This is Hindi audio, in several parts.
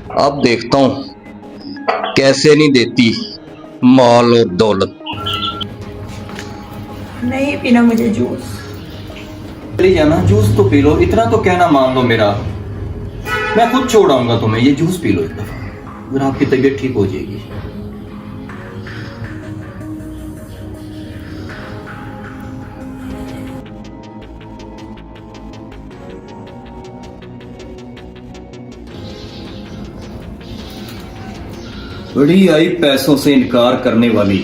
अब देखता हूँ कैसे नहीं देती माल और दौलत। नहीं पीना मुझे जूस। चली जाना, जूस तो पी लो, इतना तो कहना मान लो मेरा। मैं खुद छोड़ाऊंगा तुम्हें, ये जूस पी लो एक दफा, फिर आपकी तबीयत ठीक हो जाएगी। बड़ी आई पैसों से इनकार करने वाली।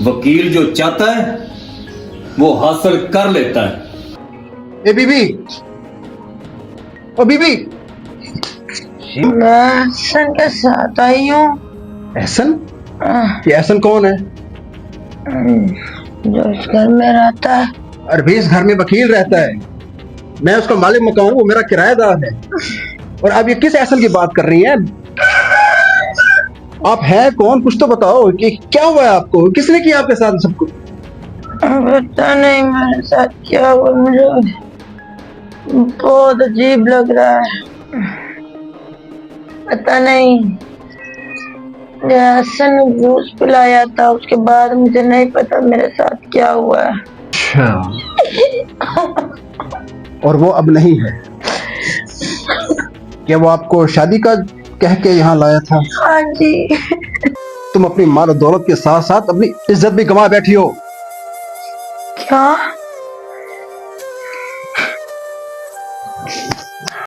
वकील जो चाहता है वो हासिल कर लेता है। ए बीबी, ओ बीबी। मैं हसन के साथ आई हूँ। एहसन? ये एहसन कौन है? जो इस घर में रहता है। अरे भी इस घर में वकील रहता है, मैं उसका मालिक मकान हूँ, वो मेरा किराएदार है। और आप ये किस एहसन की बात कर रही हैं? आप हैं कौन? कुछ तो बताओ कि क्या हुआ है आपको? किसने किया आपके साथ सब कुछ? पता नहीं मेरे साथ क्या हुआ, मुझे बहुत अजीब लग रहा है। पता नहीं, हसन ने जूस पिलाया था, उसके बाद मुझे नहीं पता मेरे साथ क्या हुआ है। अच्छा, और वो अब नहीं है? क्या वो आपको शादी का कह के यहाँ लाया था? हाँ जी। तुम अपनी माल और दौलत के साथ साथ अपनी इज्जत भी गंवा बैठी हो। क्या?